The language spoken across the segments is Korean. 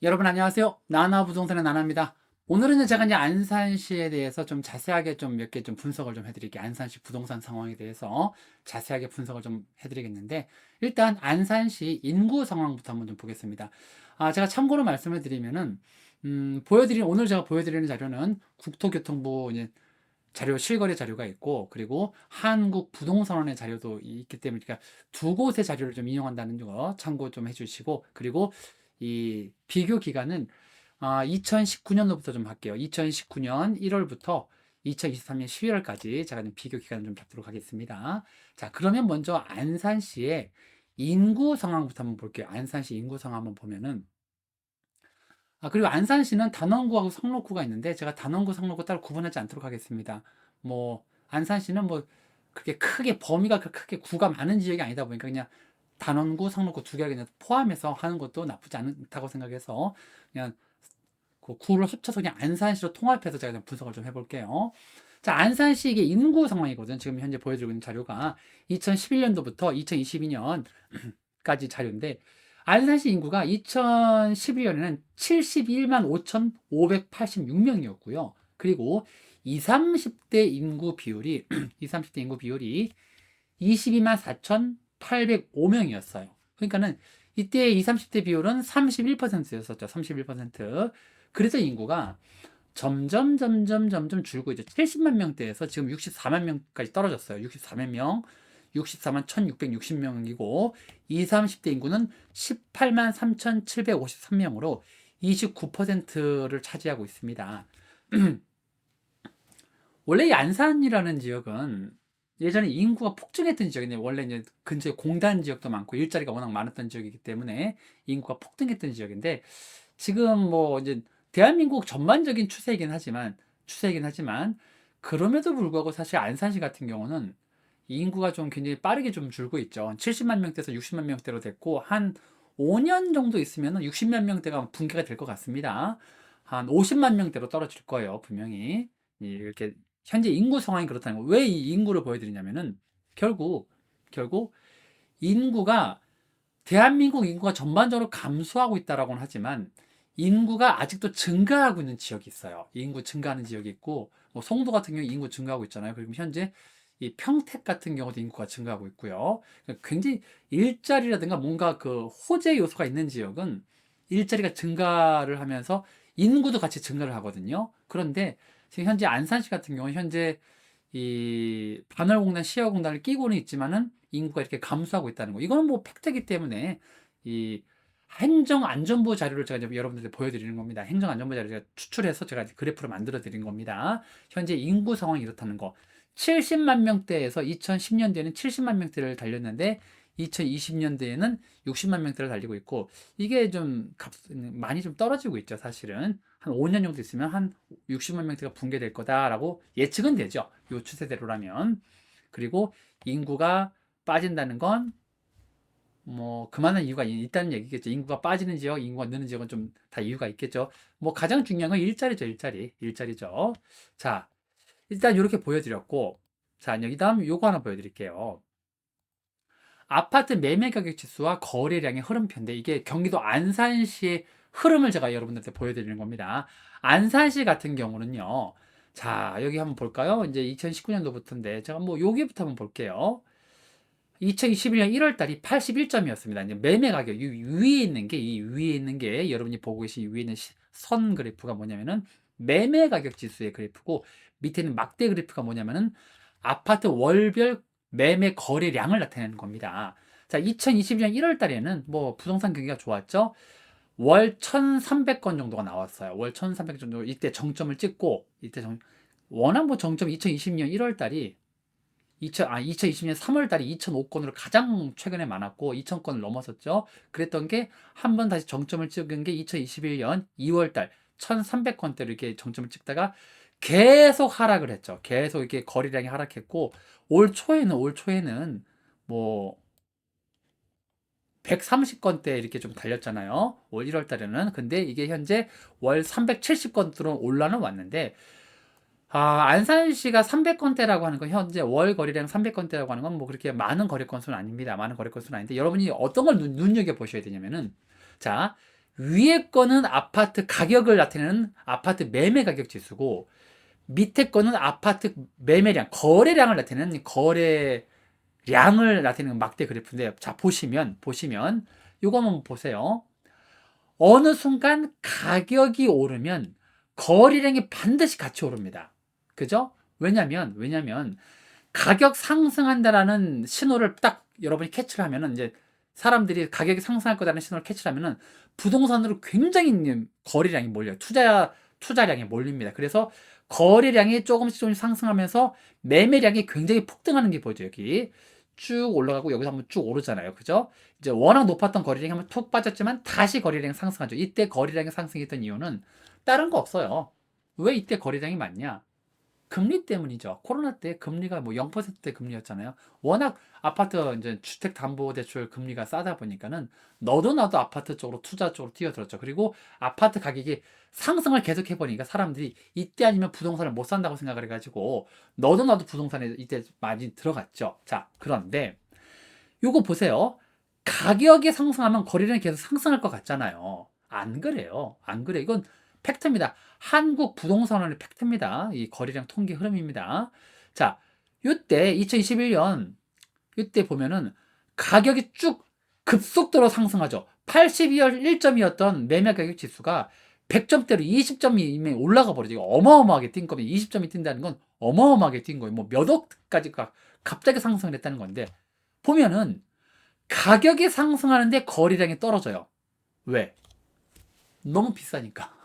여러분 안녕하세요. 나나부동산의 나나입니다. 오늘은 제가 이제 안산시에 대해서 좀 자세하게 좀 몇 개 좀 분석을 좀 해드릴게요. 안산시 부동산 상황에 대해서 자세하게 분석을 좀 해드리겠는데, 일단 안산시 인구 상황부터 한번 좀 보겠습니다. 제가 참고로 말씀을 드리면은, 오늘 제가 보여드리는 자료는 국토교통부 이제 자료, 실거래 자료가 있고, 그리고 한국부동산원의 자료도 있기 때문에, 그러니까 두 곳의 자료를 좀 인용한다는 거 참고 좀 해주시고, 그리고 이 비교 기간은 2019년도부터 좀 할게요. 2019년 1월부터 2023년 12월까지 제가 좀 비교 기간을 좀 잡도록 하겠습니다. 자, 그러면 먼저 안산시의 인구 상황부터 한번 볼게요. 안산시 인구 상황 한번 보면은, 그리고 안산시는 단원구하고 상록구가 있는데, 제가 단원구, 상록구 따로 구분하지 않도록 하겠습니다. 뭐, 안산시는 뭐, 그렇게 크게, 범위가 크게 구가 많은 지역이 아니다 보니까 그냥 단원구, 상록구 두 개를 그냥 포함해서 하는 것도 나쁘지 않다고 생각해서, 그냥 그 구를 합쳐서 그냥 안산시로 통합해서 제가 좀 분석을 좀 해볼게요. 자, 안산시 이게 인구 상황이거든. 지금 현재 보여드리고 있는 자료가 2011년도부터 2022년까지 자료인데, 안산시 인구가 2011년에는 71만 5,586명이었고요. 그리고 20, 30대 인구 비율이 20, 30대 인구 비율이 22만 4,805명이었어요. 그러니까는 이때 20, 30대 비율은 31%였었죠. 31%. 그래서 인구가 점점 줄고 이제 70만 명대에서 지금 64만 명까지 떨어졌어요. 64만 명, 64만 1660명이고 20, 30대 인구는 18만 3753명으로 29%를 차지하고 있습니다. 원래 이 안산이라는 지역은 예전에 인구가 폭증했던 지역인데, 원래 이제 근처에 공단 지역도 많고 일자리가 워낙 많았던 지역이기 때문에 인구가 폭등했던 지역인데, 지금 뭐 이제 대한민국 전반적인 추세이긴 하지만 그럼에도 불구하고 사실 안산시 같은 경우는 인구가 좀 굉장히 빠르게 좀 줄고 있죠. 70만 명대에서 60만 명대로 됐고, 한 5년 정도 있으면 60만 명대가 붕괴가 될 것 같습니다. 한 50만 명대로 떨어질 거예요, 분명히. 이렇게 현재 인구 상황이 그렇다는 거. 왜 이 인구를 보여드리냐면은, 결국 인구가, 대한민국 인구가 전반적으로 감소하고 있다라고는 하지만 인구가 아직도 증가하고 있는 지역이 있어요. 인구 증가하는 지역이 있고, 뭐 송도 같은 경우 인구 증가하고 있잖아요. 그리고 현재 이 평택 같은 경우도 인구가 증가하고 있고요. 그러니까 굉장히 일자리라든가 뭔가 그 호재 요소가 있는 지역은 일자리가 증가를 하면서 인구도 같이 증가를 하거든요. 그런데 지금 현재 안산시 같은 경우는 현재 이 반월공단, 시야공단을 끼고는 있지만은 인구가 이렇게 감소하고 있다는 거. 이거는 뭐 팩트이기 때문에 이 행정안전부 자료를 제가 이제 여러분들한테 보여드리는 겁니다. 행정안전부 자료를 제가 추출해서 제가 그래프를 만들어 드린 겁니다. 현재 인구 상황이 이렇다는 거. 70만 명대에서 2010년대에는 70만 명대를 달렸는데 2020년대에는 60만 명대를 달리고 있고, 이게 좀 많이 좀 떨어지고 있죠, 사실은. 한 5년 정도 있으면 한 60만 명대가 붕괴될 거다라고 예측은 되죠. 요 추세대로라면. 그리고 인구가 빠진다는 건 뭐 그만한 이유가 있다는 얘기겠죠. 인구가 빠지는 지역, 인구가 느는 지역은 좀 다 이유가 있겠죠. 뭐 가장 중요한 건 일자리죠, 일자리죠. 자, 일단 이렇게 보여드렸고, 자, 여기 다음 요거 하나 보여드릴게요. 아파트 매매 가격 지수와 거래량의 흐름표인데, 이게 경기도 안산시의 흐름을 제가 여러분들한테 보여드리는 겁니다. 안산시 같은 경우는요. 자, 여기 한번 볼까요? 이제 2019년도부터인데, 제가 뭐 여기부터 한번 볼게요. 2021년 1월 달이 81점이었습니다. 이제 매매 가격, 이 위에 있는 게 여러분이 보고 계신 이 위에 있는 선 그래프가 뭐냐면은 매매 가격 지수의 그래프고, 밑에 있는 막대 그래프가 뭐냐면은 아파트 월별 매매 거래량을 나타내는 겁니다. 자, 2022년 1월 달에는 뭐 부동산 경기가 좋았죠. 월 1,300건 정도가 나왔어요. 월 1,300 정도, 이때 정점을 찍고, 워낙 뭐 정점 2020년 1월 달이 2020년 3월 달이 2,005건으로 가장 최근에 많았고 2,000건을 넘어섰죠. 그랬던 게 한 번 다시 정점을 찍은 게 2021년 2월 달 1,300건대로 이렇게 정점을 찍다가 계속 하락을 했죠. 계속 이렇게 거래량이 하락했고, 올 초에는 뭐 130건대 이렇게 좀 달렸잖아요. 올 1월 달에는. 근데 이게 현재 월 370건대로 올라는 왔는데, 안산시가 300건대라고 하는 건, 현재 월 거래량 300건대라고 하는 건 뭐 그렇게 많은 거래 건수는 아닙니다. 많은 거래 건수는 아닌데, 여러분이 어떤 걸 눈여겨 보셔야 되냐면은, 자, 위에 거는 아파트 가격을 나타내는 아파트 매매 가격 지수고, 밑에 거는 아파트 매매량, 거래량을 나타내는 거래량을 나타내는 막대 그래프인데, 자, 보시면, 요거 한번 보세요. 어느 순간 가격이 오르면 거래량이 반드시 같이 오릅니다. 그죠? 왜냐면, 가격 상승한다라는 신호를 딱 여러분이 캐치를 하면은, 이제 사람들이 가격이 상승할 거다라는 신호를 캐치를 하면은 부동산으로 굉장히 거래량이 몰려요. 투자량이 몰립니다. 그래서 거래량이 조금씩 상승하면서 매매량이 굉장히 폭등하는 게 보이죠. 여기 쭉 올라가고 여기서 한번 쭉 오르잖아요. 그죠? 이제 워낙 높았던 거래량이 한번 툭 빠졌지만 다시 거래량이 상승하죠. 이때 거래량이 상승했던 이유는 다른 거 없어요. 왜 이때 거래량이 많냐? 금리 때문이죠. 코로나 때 금리가 뭐 0%대 금리였잖아요. 워낙 아파트 이제 주택담보대출 금리가 싸다 보니까는 너도 나도 아파트 쪽으로 투자 쪽으로 뛰어들었죠. 그리고 아파트 가격이 상승을 계속 해보니까 사람들이 이때 아니면 부동산을 못 산다고 생각을 해가지고 너도 나도 부동산에 이때 많이 들어갔죠. 자, 그런데 요거 보세요. 가격이 상승하면 거래량이 계속 상승할 것 같잖아요. 안 그래요. 안 그래. 이건 팩트입니다. 한국 부동산원의 팩트입니다. 이 거래량 통계 흐름입니다. 자, 요때 2021년 이때 보면은 가격이 쭉 급속도로 상승하죠. 82월 1점이었던 매매 가격 지수가 100점대로 20점이 올라가 버리죠. 이거 어마어마하게 뛴 겁니다. 20점이 뛴다는 건 어마어마하게 뛴 거예요. 뭐 몇 억까지가 갑자기 상승을 했다는 건데, 보면은 가격이 상승하는데 거래량이 떨어져요. 왜? 너무 비싸니까.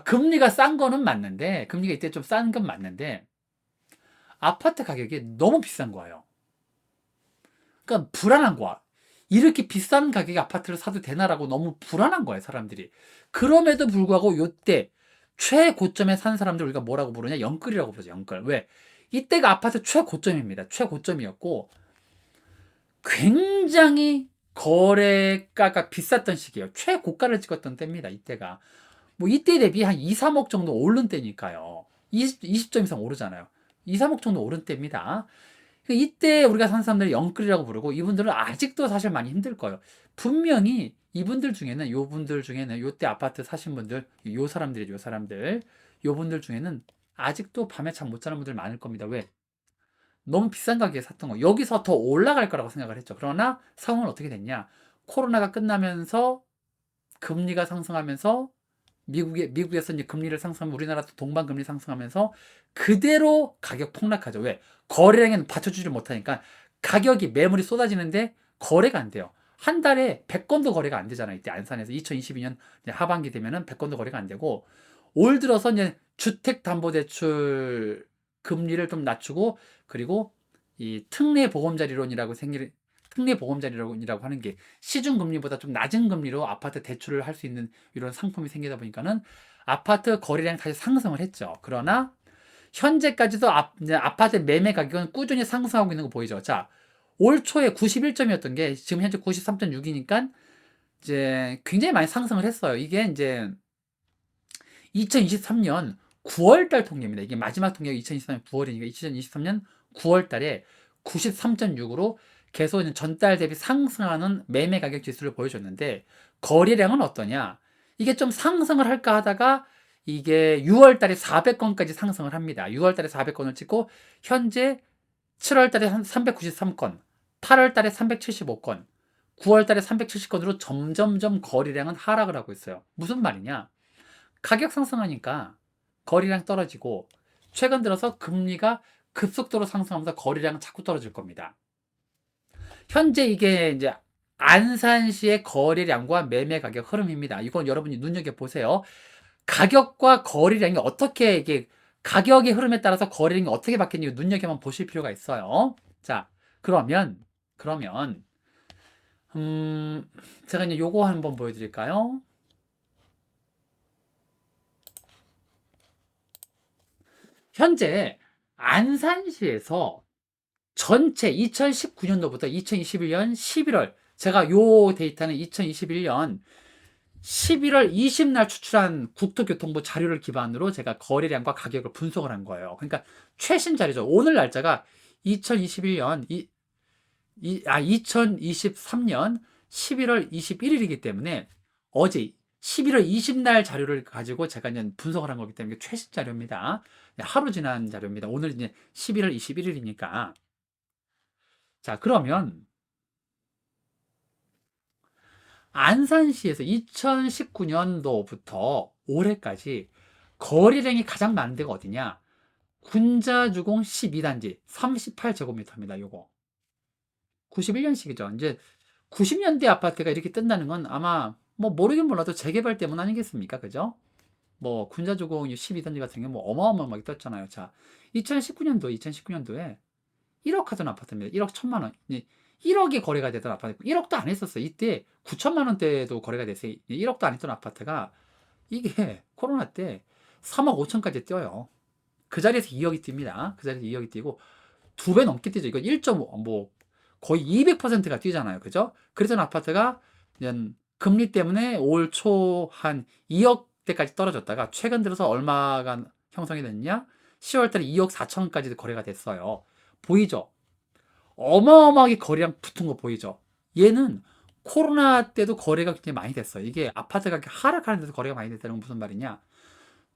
금리가 싼 거는 맞는데, 금리가 이때 좀 싼 건 맞는데, 아파트 가격이 너무 비싼 거예요. 그러니까 불안한 거야. 이렇게 비싼 가격에 아파트를 사도 되나라고 너무 불안한 거예요, 사람들이. 그럼에도 불구하고 요때 최고점에 산 사람들 우리가 뭐라고 부르냐? 영끌이라고 부르죠, 영끌. 왜? 이때가 아파트 최고점입니다. 최고점이었고, 굉장히 거래가가 비쌌던 시기예요. 최고가를 찍었던 때입니다, 이때가. 뭐 이때 대비 한 2, 3억 정도 오른 때니까요. 20점 이상 오르잖아요. 2, 3억 정도 오른 때입니다. 이때 우리가 산 사람들을 영끌이라고 부르고, 이분들은 아직도 사실 많이 힘들 거예요. 분명히 이분들 중에는, 요분들 중에는, 요때 아파트 사신 분들, 요 사람들이죠, 요 사람들. 요분들 중에는 아직도 밤에 잠 못 자는 분들 많을 겁니다. 왜? 너무 비싼 가격에 샀던 거. 여기서 더 올라갈 거라고 생각을 했죠. 그러나 상황은 어떻게 됐냐? 코로나가 끝나면서 금리가 상승하면서, 미국에서 이제 금리를 상승하면 우리나라도 동반 금리 상승하면서 그대로 가격 폭락하죠. 왜? 거래량에는 받쳐주지 못하니까 가격이, 매물이 쏟아지는데 거래가 안 돼요. 한 달에 100건도 거래가 안 되잖아요. 이때 안산에서 2022년 하반기 되면은 100건도 거래가 안 되고, 올 들어서 이제 주택담보대출 금리를 좀 낮추고, 그리고 이 특례보금자리론이라고 하는 게 시중금리보다 좀 낮은 금리로 아파트 대출을 할 수 있는 이런 상품이 생기다 보니까는 아파트 거래량이 다시 상승을 했죠. 그러나 현재까지도 아파트 매매 가격은 꾸준히 상승하고 있는 거 보이죠. 자, 올 초에 91점이었던 게 지금 현재 93.6이니까 이제 굉장히 많이 상승을 했어요. 이게 이제 2023년 9월 달 통계입니다. 이게 마지막 통계가 2023년 9월이니까 2023년 9월 달에 93.6으로 계속 전달 대비 상승하는 매매 가격 지수를 보여줬는데, 거래량은 어떠냐? 이게 좀 상승을 할까 하다가 이게 6월 달에 400건까지 상승을 합니다. 6월 달에 400건을 찍고 현재 7월 달에 한 393건, 8월 달에 375건, 9월 달에 370건으로 점점점 거래량은 하락을 하고 있어요. 무슨 말이냐? 가격 상승하니까 거래량 떨어지고, 최근 들어서 금리가 급속도로 상승하면서 거래량은 자꾸 떨어질 겁니다. 현재 이게 이제 안산시의 거래량과 매매 가격 흐름입니다. 이건 여러분이 눈여겨보세요. 가격과 거래량이 어떻게, 이게 가격의 흐름에 따라서 거래량이 어떻게 바뀌는지 눈여겨만 보실 필요가 있어요. 자, 그러면 제가 이제 요거 한번 보여드릴까요? 현재 안산시에서 전체 2019년도부터 2021년 11월, 제가 요 데이터는 2021년 11월 20날 추출한 국토교통부 자료를 기반으로 제가 거래량과 가격을 분석을 한 거예요. 그러니까 최신 자료죠. 오늘 날짜가 2023년 11월 21일이기 때문에 어제 11월 20날 자료를 가지고 제가 이제 분석을 한 거기 때문에 최신 자료입니다. 하루 지난 자료입니다. 오늘 이제 11월 21일이니까. 자, 그러면 안산시에서 2019년도부터 올해까지 거래량이 가장 많은 데가 어디냐? 군자주공 12단지 38제곱미터입니다. 요거. 91년식이죠. 이제 90년대 아파트가 이렇게 뜬다는 건 아마 뭐 모르긴 몰라도 재개발 때문 아니겠습니까? 그죠? 뭐 군자주공 12단지 같은 경우 뭐 어마어마하게 떴잖아요. 자, 2019년도에 1억 하던 아파트입니다. 1억 1천만 원. 1억이 거래가 되던 아파트. 1억도 안 했었어요. 이때 9천만 원대도 거래가 됐어요. 1억도 안 했던 아파트가 이게 코로나 때 3억 5천까지 뛰어요. 그 자리에서 2억이 뜁니다. 그 자리에서 2억이 뛰고 2배 넘게 뛰죠. 이거 1.5, 뭐 거의 200%가 뛰잖아요. 그죠? 그랬던 아파트가 금리 때문에 올 초 한 2억대까지 떨어졌다가 최근 들어서 얼마가 형성이 됐냐? 10월 달에 2억 4천까지도 거래가 됐어요. 보이죠? 어마어마하게 거래량 붙은 거 보이죠? 얘는 코로나 때도 거래가 굉장히 많이 됐어요. 이게 아파트 가격이 하락하는데도 거래가 많이 됐다는 건 무슨 말이냐?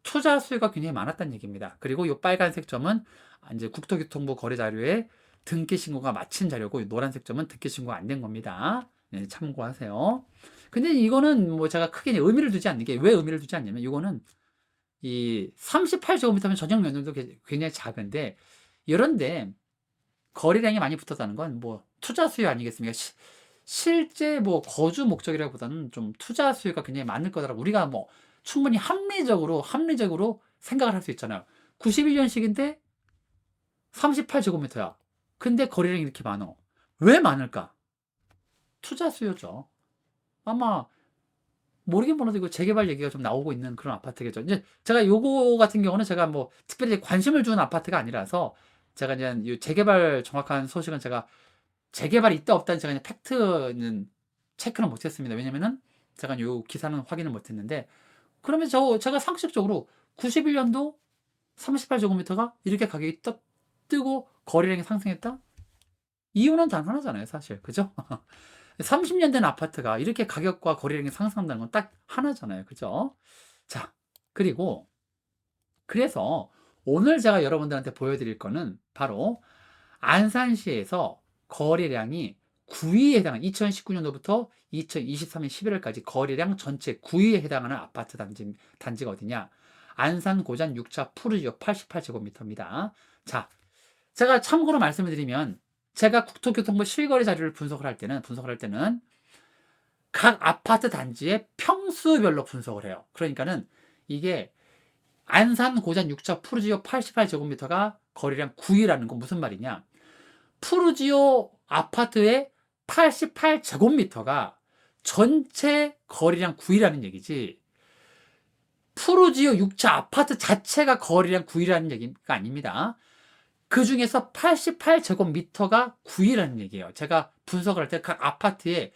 투자 수요가 굉장히 많았다는 얘기입니다. 그리고 이 빨간색 점은 이제 국토교통부 거래 자료에 등기 신고가 마친 자료고, 이 노란색 점은 등기 신고가 안 된 겁니다. 네, 참고하세요. 근데 이거는 뭐 제가 크게 의미를 두지 않는 게, 왜 의미를 두지 않냐면, 이거는 이 38제곱미터면 전용 면적도 굉장히 작은데, 이런데 거래량이 많이 붙었다는 건 뭐 투자 수요 아니겠습니까? 실제 뭐 거주 목적이라기보다는 좀 투자 수요가 굉장히 많을 거다라고 우리가 뭐 충분히 합리적으로 생각을 할 수 있잖아요. 91년식인데 38제곱미터야. 근데 거래량이 이렇게 많어. 왜 많을까? 투자 수요죠. 아마 모르긴 몰라도 이거 재개발 얘기가 좀 나오고 있는 그런 아파트겠죠. 이제 제가 요거 같은 경우는 제가 뭐 특별히 관심을 준 아파트가 아니라서, 제가 이제 이 재개발 정확한 소식은 제가 재개발이 있다 없다는 제가 그냥 팩트는 체크는 못했습니다. 왜냐면은 제가 요 기사는 확인을 못했는데, 그러면 제가 상식적으로 91년도 38제곱미터가 이렇게 가격이 뜨고 거래량이 상승했다? 이유는 단 하나잖아요, 사실. 그죠? 30년 된 아파트가 이렇게 가격과 거래량이 상승한다는 건 딱 하나잖아요. 그죠? 자, 그리고 그래서 오늘 제가 여러분들한테 보여드릴 거는 바로 안산시에서 거래량이 9위에 해당하는, 2019년도부터 2023년 11월까지 거래량 전체 9위에 해당하는 아파트 단지가 어디냐? 안산 고잔 6차 푸르지오 88제곱미터입니다. 자, 제가 참고로 말씀을 드리면, 제가 국토교통부 실거래 자료를 분석을 할 때는 각 아파트 단지의 평수별로 분석을 해요. 그러니까는 이게 안산 고잔 6차 푸르지오 88제곱미터가 거래량 9위라는 건 무슨 말이냐? 푸르지오 아파트의 88제곱미터가 전체 거래량 9위라는 얘기지, 푸르지오 6차 아파트 자체가 거래량 9위라는 얘기가 아닙니다. 그 중에서 88제곱미터가 9위라는 얘기예요. 제가 분석을 할 때 각 아파트의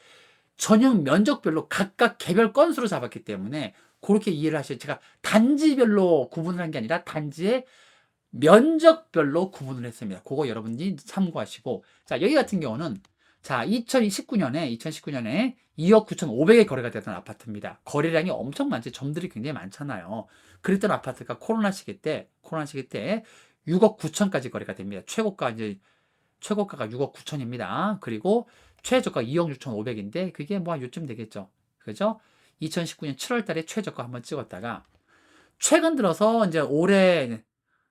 전용 면적별로 각각 개별 건수로 잡았기 때문에 그렇게 이해를 하셔야, 제가 단지별로 구분을 한 게 아니라 단지의 면적별로 구분을 했습니다. 그거 여러분이 참고하시고, 자, 여기 같은 경우는 자, 2019년에 2억 9,500에 거래가 되던 아파트입니다. 거래량이 엄청 많지, 점들이 굉장히 많잖아요. 그랬던 아파트가 코로나 시기 때 6억 9천까지 거래가 됩니다. 최고가가 6억 9천입니다. 그리고 최저가 2억 6,500인데 그게 뭐 요쯤 되겠죠. 그죠? 2019년 7월 달에 최저가 한번 찍었다가 최근 들어서 이제 올해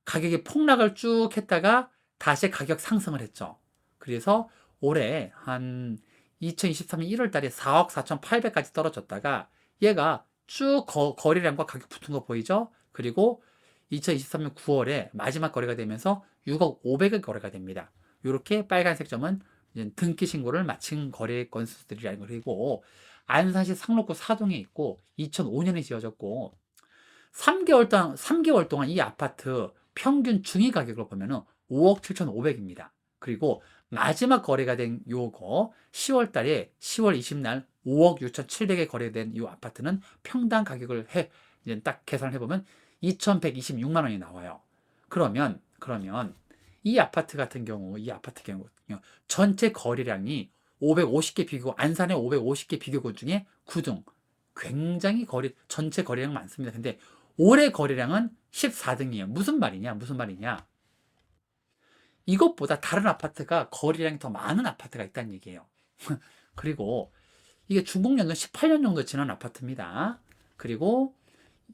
가격이 폭락을 쭉 했다가 다시 가격 상승을 했죠. 그래서 올해 한 2023년 1월 달에 4억 4,800까지 떨어졌다가 얘가 쭉 거래량과 가격 붙은 거 보이죠? 그리고 2023년 9월에 마지막 거래가 되면서 6억 500에 거래가 됩니다. 이렇게 빨간색 점은 이제 등기 신고를 마친 거래 건수들이라는 거고, 안산시 상록구 사동에 있고 2005년에 지어졌고 3개월 동안 이 아파트 평균 중위 가격을 보면은 5억 7,500입니다. 그리고 마지막 거래가 된 요거 10월 달에 10월 20날 5억 6,700에 거래된 이 아파트는 평당 가격을 이제 딱 계산을 해보면 2,126만 원이 나와요. 그러면 이 아파트 경우 전체 거래량이 550개 비교, 안산의 550개 비교군 중에 9등. 굉장히 전체 거래량 많습니다. 근데 올해 거래량은 14등이에요. 무슨 말이냐? 무슨 말이냐? 이것보다 다른 아파트가 거래량이 더 많은 아파트가 있다는 얘기예요. 그리고 이게 준공연도 18년 정도 지난 아파트입니다. 그리고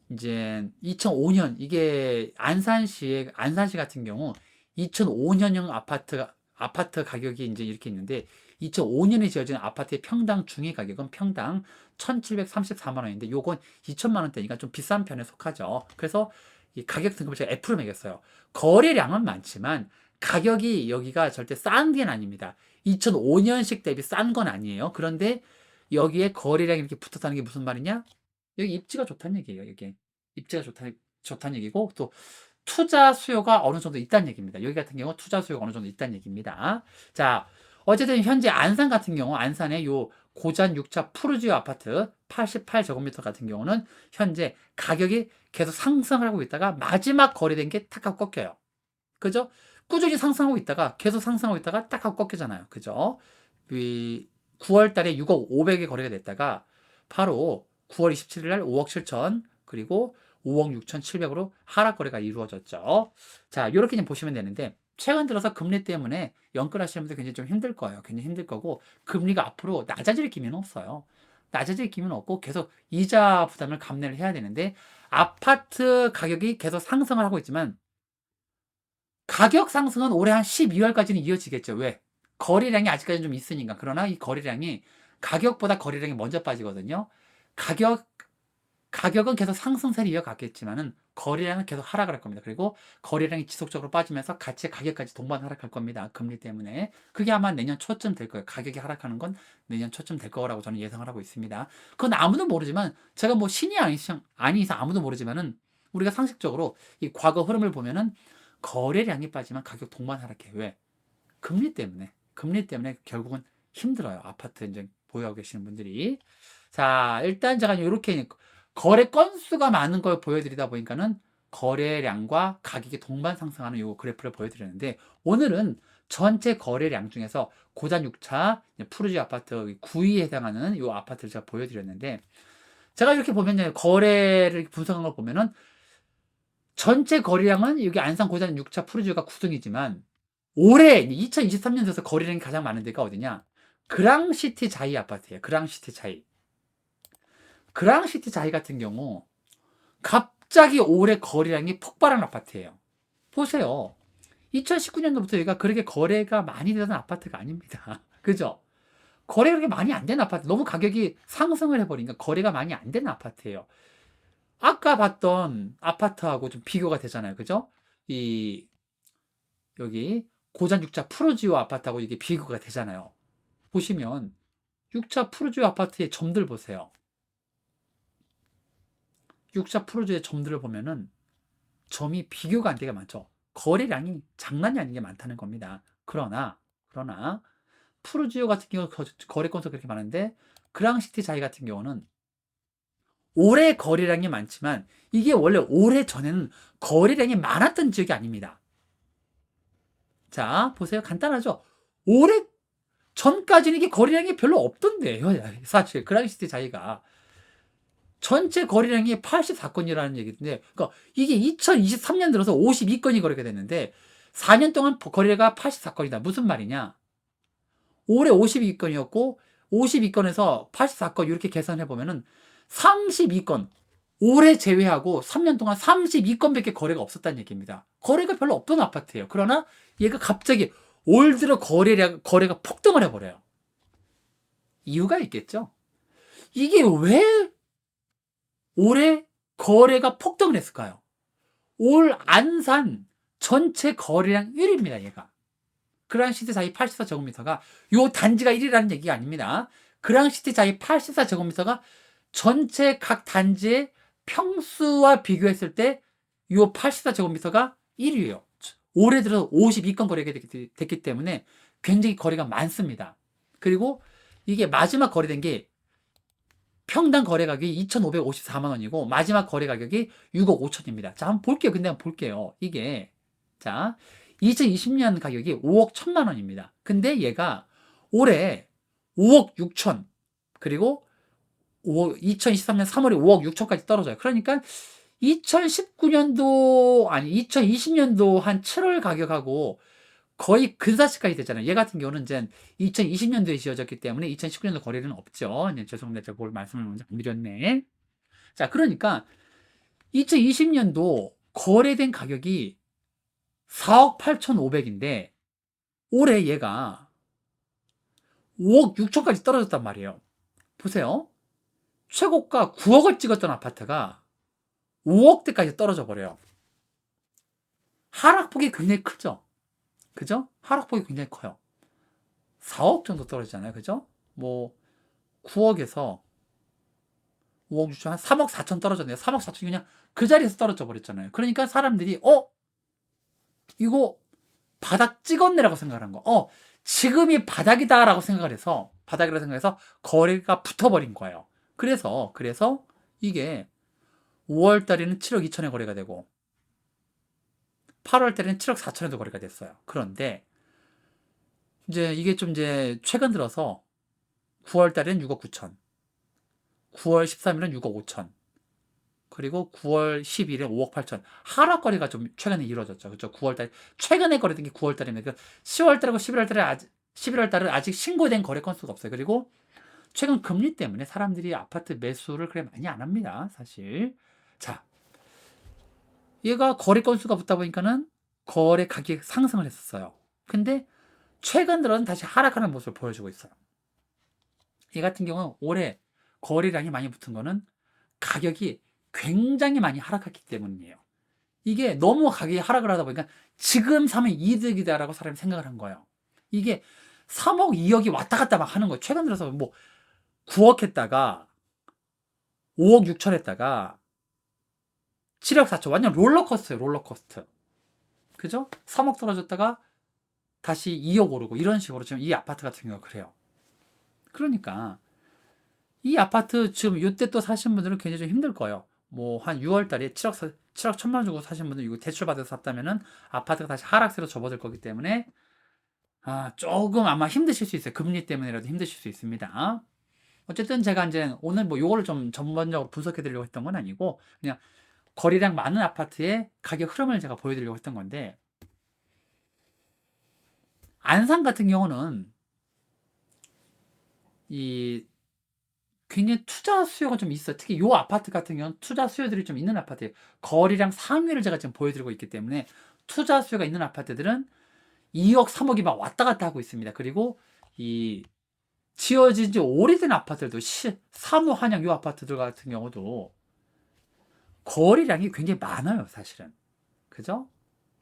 이제 2005년, 이게 안산시 같은 경우 2005년형 아파트 가격이 이제 이렇게 있는데, 2005년에 지어진 아파트의 평당 중위 가격은 평당 1,734만 원인데, 요건 2천만 원대니까 좀 비싼 편에 속하죠. 그래서 이 가격 등급을 제가 F로 매겼어요. 거래량은 많지만 가격이 여기가 절대 싼 게 아닙니다. 2005년식 대비 싼 건 아니에요. 그런데 여기에 거래량이 이렇게 붙었다는 게 무슨 말이냐? 여기 입지가 좋다는 얘기예요. 이게 입지가 좋다는 얘기고, 또 투자 수요가 어느 정도 있다는 얘기입니다. 여기 같은 경우 투자 수요가 어느 정도 있다는 얘기입니다. 자, 어쨌든 현재 안산 같은 경우, 안산의 요 고잔 6차 푸르지오 아파트 88제곱미터 같은 경우는 현재 가격이 계속 상승을 하고 있다가 마지막 거래된 게 탁 하고 꺾여요. 그죠? 꾸준히 상승하고 있다가 계속 상승하고 있다가 딱 하고 꺾이잖아요. 그죠? 9월 달에 6억 500에 거래가 됐다가 바로 9월 27일 날 5억 7천, 그리고 5억 6천 7백으로 하락 거래가 이루어졌죠. 자, 이렇게 좀 보시면 되는데, 최근 들어서 금리 때문에 연끌하시는 분들 굉장히 좀 힘들 거예요. 굉장히 힘들 거고, 금리가 앞으로 낮아질 기미는 없어요. 낮아질 기미는 없고 계속 이자 부담을 감내를 해야 되는데, 아파트 가격이 계속 상승을 하고 있지만 가격 상승은 올해 한 12월까지는 이어지겠죠. 왜? 거래량이 아직까지는 좀 있으니까. 그러나 이 거래량이 가격보다 거래량이 먼저 빠지거든요. 가격은 계속 상승세를 이어갔겠지만은 거래량은 계속 하락을 할 겁니다. 그리고 거래량이 지속적으로 빠지면서 같이 가격까지 동반 하락할 겁니다. 금리 때문에. 그게 아마 내년 초쯤 될 거예요. 가격이 하락하는 건 내년 초쯤 될 거라고 저는 예상을 하고 있습니다. 그건 아무도 모르지만, 제가 뭐 신이 아니 이상 아무도 모르지만은, 우리가 상식적으로 이 과거 흐름을 보면은 거래량이 빠지면 가격 동반 하락해요. 왜? 금리 때문에. 금리 때문에 결국은 힘들어요. 아파트 이제 보유하고 계시는 분들이. 자, 일단 제가 이렇게 거래 건수가 많은 걸 보여드리다 보니까는 거래량과 가격이 동반 상승하는 이 그래프를 보여드렸는데, 오늘은 전체 거래량 중에서 고잔 6차 푸르지 아파트 9위에 해당하는 이 아파트를 제가 보여드렸는데, 제가 이렇게 보면 거래를 분석한 걸 보면은 전체 거래량은 여기 안산 고잔 6차 푸르지오가 9등이지만 올해 2023년 들어서 거래량이 가장 많은 데가 어디냐? 그랑시티 자이 아파트예요. 그랑시티 자이. 그랑시티 자이 같은 경우 갑자기 올해 거래량이 폭발한 아파트예요. 보세요. 2019년도부터 여기가 그렇게 거래가 많이 되던 아파트가 아닙니다. 그죠? 거래가 그렇게 많이 안 되는 아파트. 너무 가격이 상승을 해버리니까 거래가 많이 안 되는 아파트예요. 아까 봤던 아파트하고 좀 비교가 되잖아요. 그죠? 여기 고잔 6차 푸르지오 아파트하고 이게 비교가 되잖아요. 보시면 6차 푸르지오 아파트의 점들 보세요. 6차 푸르지오의 점들을 보면은 점이 비교가 안 되게 많죠. 거래량이 장난이 아닌 게 많다는 겁니다. 그러나 푸르지오 같은 경우 거래 건수가 그렇게 많은데, 그랑시티 자이 같은 경우는 올해 거래량이 많지만 이게 원래 올해 전에는 거래량이 많았던 지역이 아닙니다. 자, 보세요. 간단하죠? 올해 전까지는 이게 거래량이 별로 없던데요. 사실 그랑시티 자이가 전체 거래량이 84건이라는 얘기인데, 그러니까 이게 2023년 들어서 52건이 거래가 됐는데 4년 동안 거래가 84건이다. 무슨 말이냐? 올해 52건이었고 52건에서 84건 이렇게 계산해 보면은 32건, 올해 제외하고 3년 동안 32건밖에 거래가 없었다는 얘기입니다. 거래가 별로 없던 아파트예요. 그러나 얘가 갑자기 올 들어 거래가 폭등을 해버려요. 이유가 있겠죠? 이게 왜 올해 거래가 폭등을 했을까요? 올 안산 전체 거래량 1위입니다, 얘가. 그랑시티 자이 84제곱미터가 요 단지가 1위라는 얘기가 아닙니다. 그랑시티 자이 84제곱미터가 전체 각 단지의 평수와 비교했을 때 요 84제곱미터가 1위예요. 올해 들어 52건 거래가 됐기 때문에 굉장히 거래가 많습니다. 그리고 이게 마지막 거래된 게 평당 거래 가격이 2,554만 원이고 마지막 거래 가격이 6억 5천입니다. 자, 한번 볼게요. 근데 한번 볼게요. 이게 자, 2020년 가격이 5억 1천만 원입니다. 근데 얘가 올해 5억 6천, 그리고 2023년 3월에 5억 6천까지 떨어져요. 그러니까 2020년도 한 7월 가격하고 거의 근사치까지 됐잖아요. 얘 같은 경우는 이제 2020년도에 지어졌기 때문에 2019년도 거래는 없죠. 네, 죄송합니다. 제가 그걸 말씀을 먼저 안 드렸네. 자, 그러니까 2020년도 거래된 가격이 4억 8,500인데 올해 얘가 5억 6천까지 떨어졌단 말이에요. 보세요. 최고가 9억을 찍었던 아파트가 5억대까지 떨어져 버려요. 하락폭이 굉장히 크죠. 그죠? 하락폭이 굉장히 커요. 4억 정도 떨어지잖아요. 그죠? 뭐 9억에서 5억 6천, 한 3억 4천 떨어졌네요. 3억 4천이 그냥 그 자리에서 떨어져 버렸잖아요. 그러니까 사람들이 이거 바닥 찍었네라고 생각한 거. 지금이 바닥이다라고 생각을 해서 바닥이라고 생각해서 거래가 붙어버린 거예요. 그래서 이게 5월 달에는 7억 2천에 거래가 되고 8월 달에는 7억 4천에도 거래가 됐어요. 그런데 이제 이게 좀 이제 최근 들어서 9월 달에는 6억 9천, 9월 13일은 6억 5천, 그리고 9월 10일에 5억 8천. 하락 거래가 좀 최근에 이루어졌죠. 그렇죠? 9월 달 최근에 거래된 게 9월 달이면 그 10월 달하고 11월 달은 아직 신고된 거래 건수가 없어요. 그리고 최근 금리 때문에 사람들이 아파트 매수를 그래 많이 안 합니다. 사실. 자, 얘가 거래 건수가 붙다 보니까는 거래 가격이 상승을 했었어요. 근데 최근 들어는 다시 하락하는 모습을 보여주고 있어요. 이 같은 경우는 올해 거래량이 많이 붙은 거는 가격이 굉장히 많이 하락했기 때문이에요. 이게 너무 가격이 하락을 하다 보니까 지금 사면 이득이다라고 사람이 생각을 한 거예요. 이게 3억, 2억이 왔다 갔다 막 하는 거예요. 최근 들어서 뭐 9억 했다가 5억 6천 했다가 7억 4천. 완전 롤러코스터예요. 롤러코스터. 그죠? 3억 떨어졌다가 다시 2억 오르고 이런 식으로 지금 이 아파트 같은 경우가 그래요. 그러니까 이 아파트 지금 이때 또 사신 분들은 굉장히 좀 힘들 거예요. 뭐 한 6월 달에 7억 1천만 원 주고 사신 분들 이거 대출 받아서 샀다면은 아파트가 다시 하락세로 접어들 거기 때문에 조금 아마 힘드실 수 있어요. 금리 때문에라도 힘드실 수 있습니다. 어쨌든 제가 이제 오늘 뭐 요거를 좀 전반적으로 분석해 드리려고 했던 건 아니고 그냥 거래량 많은 아파트의 가격 흐름을 제가 보여드리려고 했던 건데, 안산 같은 경우는 이 굉장히 투자 수요가 좀 있어요. 특히 요 아파트 같은 경우는 투자 수요들이 좀 있는 아파트예요. 거래량 상위를 제가 지금 보여드리고 있기 때문에 투자 수요가 있는 아파트들은 2억, 3억이 막 왔다 갔다 하고 있습니다. 그리고 이 지어진 지 오래된 아파트들도 사무, 한양 요 아파트들 같은 경우도 거래량이 굉장히 많아요, 사실은. 그죠?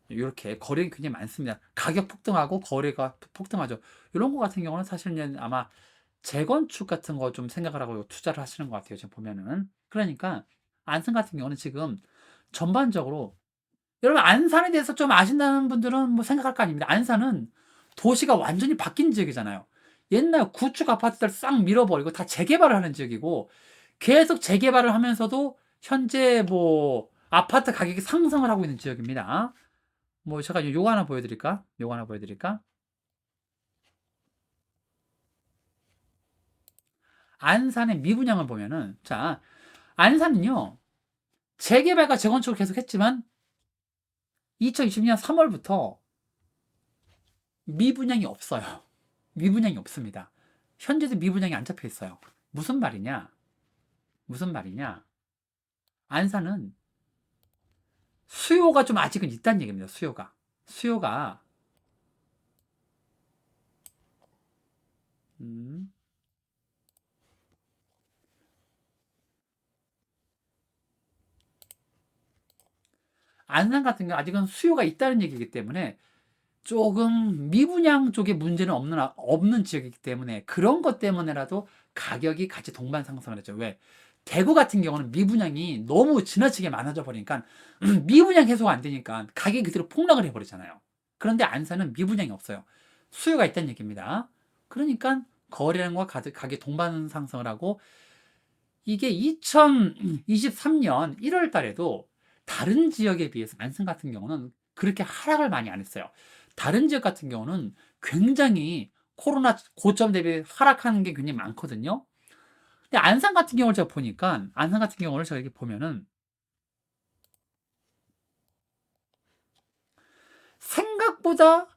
이렇게 거래량이 굉장히 많습니다. 가격 폭등하고 거래가 폭등하죠. 이런 거 같은 경우는 사실은 아마 재건축 같은 거 좀 생각을 하고 투자를 하시는 것 같아요. 지금 보면은. 그러니까 안산 같은 경우는 지금 전반적으로 여러분 안산에 대해서 좀 아신다는 분들은 뭐 생각할 거 아닙니다. 안산은 도시가 완전히 바뀐 지역이잖아요. 옛날 구축 아파트들 싹 밀어버리고 다 재개발을 하는 지역이고 계속 재개발을 하면서도 현재 뭐 아파트 가격이 상승을 하고 있는 지역입니다. 뭐 제가 요거 하나 보여드릴까? 요거 하나 보여드릴까? 안산의 미분양을 보면은 자, 안산은요 재개발과 재건축을 계속 했지만 2020년 3월부터 미분양이 없어요. 미분양이 없습니다. 현재도 미분양이 안 잡혀 있어요. 무슨 말이냐? 무슨 말이냐? 안산은 수요가 좀 아직은 있다는 얘기입니다. 수요가 음, 안산 같은 경우 아직은 수요가 있다는 얘기이기 때문에 조금 미분양 쪽에 문제는 없는 지역이기 때문에 그런 것 때문에라도 가격이 같이 동반 상승을 했죠. 왜? 대구 같은 경우는 미분양이 너무 지나치게 많아져 버리니까 미분양 해소가 안 되니까 가격이 그대로 폭락을 해버리잖아요. 그런데 안산은 미분양이 없어요. 수요가 있다는 얘기입니다. 그러니까 거래량과 가격 동반 상승을 하고 이게 2023년 1월 달에도 다른 지역에 비해서 안산 같은 경우는 그렇게 하락을 많이 안 했어요. 다른 지역 같은 경우는 굉장히 코로나 고점 대비 하락하는 게 굉장히 많거든요. 근데 안산 같은 경우를 제가 보니까 안산 같은 경우를 제가 이렇게 보면은 생각보다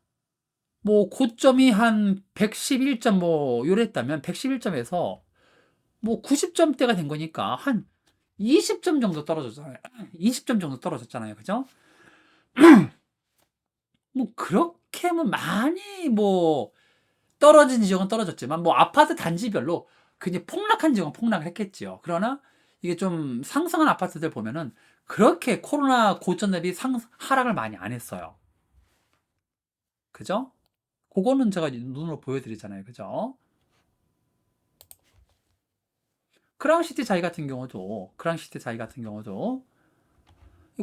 뭐 고점이 한 111점 뭐 요랬다면 111점에서 뭐 90점대가 된 거니까 한 20점 정도 떨어졌잖아요. 20점 정도 떨어졌잖아요. 그죠? 뭐 그렇게 뭐 많이 뭐 떨어진 지역은 떨어졌지만 뭐 아파트 단지별로 굉장히 폭락한 지역은 폭락을 했겠지요. 그러나 이게 좀 상승한 아파트들 보면은 그렇게 코로나 고점 대비 하락을 많이 안 했어요. 그죠? 그거는 제가 눈으로 보여드리잖아요. 그죠? 크랑시티 자이 같은 경우도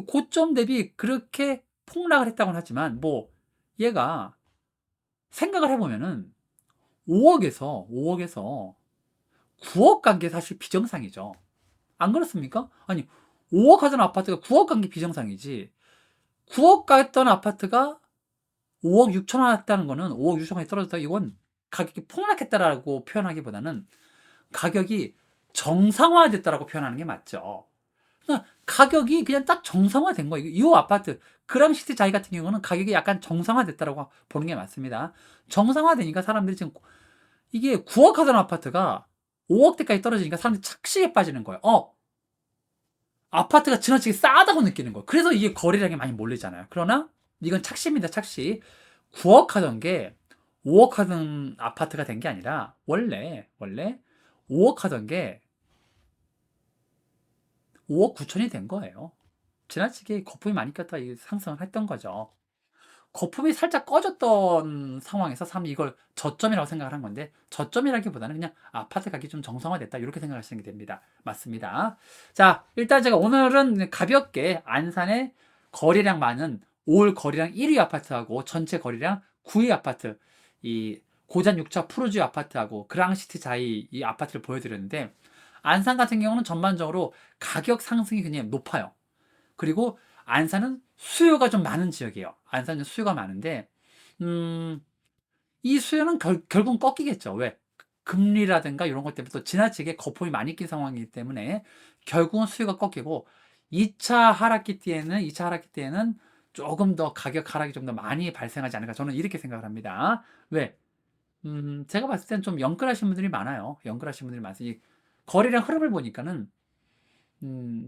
고점 대비 그렇게 폭락을 했다고는 하지만 뭐 얘가 생각을 해보면은 5억에서 9억 간 게 사실 비정상이죠. 안 그렇습니까? 아니 5억 하던 아파트가 9억 간 게 비정상이지 9억 갔던 아파트가 5억 6천 원 했다는 거는 5억 6천 원이 떨어졌다 이건 가격이 폭락했다라고 표현하기보다는 가격이 정상화됐다라고 표현하는 게 맞죠. 그러니까 가격이 그냥 딱 정상화된 거예요. 이 아파트 그랑시티 자이 같은 경우는 가격이 약간 정상화됐다라고 보는 게 맞습니다. 정상화되니까 사람들이 지금 이게 9억 하던 아파트가 5억대까지 떨어지니까 사람들이 착시에 빠지는 거예요. 아파트가 지나치게 싸다고 느끼는 거예요. 그래서 이게 거래량이 많이 몰리잖아요. 그러나 이건 착시입니다. 착시. 9억 하던 게 5억 하던 아파트가 된 게 아니라 원래 5억 하던 게 5억 9천이 된 거예요. 지나치게 거품이 많이 꼈다 상승을 했던 거죠. 거품이 살짝 꺼졌던 상황에서 사람들이 이걸 저점이라고 생각을 한 건데 저점이라기보다는 그냥 아파트 가격이 좀 정상화됐다 이렇게 생각하시는 게 됩니다. 맞습니다. 자, 일단 제가 오늘은 가볍게 안산의 거래량 많은 올 거래량 1위 아파트하고 전체 거래량 9위 아파트 이 고잔 6차 푸르지오 아파트하고 그랑시티 자이 이 아파트를 보여드렸는데 안산 같은 경우는 전반적으로 가격 상승이 굉장히 높아요. 그리고 안산은 수요가 좀 많은 지역이에요. 안산은 수요가 많은데, 이 수요는 결국은 꺾이겠죠. 왜? 금리라든가 이런 것 때문에 또 지나치게 거품이 많이 낀 상황이기 때문에 결국은 수요가 꺾이고 2차 하락기 때에는 조금 더 가격 하락이 좀 더 많이 발생하지 않을까 저는 이렇게 생각을 합니다. 왜? 제가 봤을 때는 좀 영끌하신 분들이 많아요. 영끌하신 분들이 많으니 거래량 흐름을 보니까는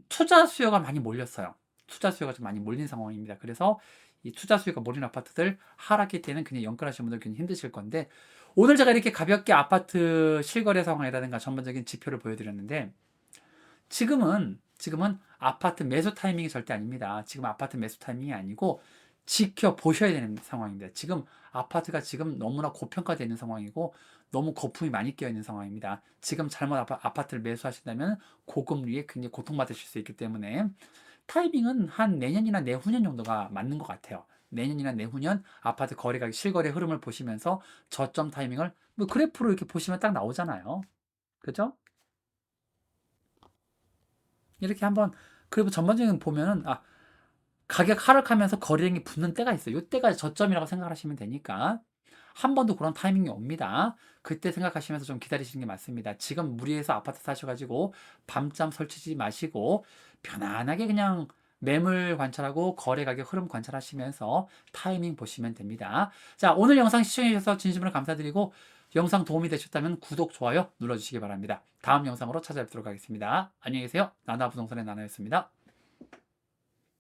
투자 수요가 많이 몰렸어요. 투자 수요가 좀 많이 몰린 상황입니다. 그래서 이 투자 수요가 몰린 아파트들 하락기 때는 그냥 연끌하시는 분들 굉장히 힘드실 건데 오늘 제가 이렇게 가볍게 아파트 실거래 상황이라든가 전반적인 지표를 보여드렸는데 지금은 아파트 매수 타이밍이 절대 아닙니다. 지금 아파트 매수 타이밍이 아니고 지켜보셔야 되는 상황입니다. 지금 아파트가 지금 너무나 고평가되어 있는 상황이고 너무 거품이 많이 끼어 있는 상황입니다. 지금 잘못 아파트를 매수하신다면 고금리에 굉장히 고통받으실 수 있기 때문에 타이밍은 한 내년이나 내후년 정도가 맞는 것 같아요. 내년이나 내후년 아파트 거래가격 실거래 흐름을 보시면서 저점 타이밍을 뭐 그래프로 이렇게 보시면 딱 나오잖아요. 그죠? 이렇게 한번 그리고 전반적인 보면은 가격 하락하면서 거래량이 붙는 때가 있어요. 이때가 저점이라고 생각하시면 되니까 한 번 더 그런 타이밍이 옵니다. 그때 생각하시면서 좀 기다리시는 게 맞습니다. 지금 무리해서 아파트 사셔가지고 밤잠 설치지 마시고 편안하게 그냥 매물 관찰하고 거래 가격 흐름 관찰하시면서 타이밍 보시면 됩니다. 자, 오늘 영상 시청해 주셔서 진심으로 감사드리고 영상 도움이 되셨다면 구독, 좋아요 눌러주시기 바랍니다. 다음 영상으로 찾아뵙도록 하겠습니다. 안녕히 계세요. 나나부동산의 나나였습니다.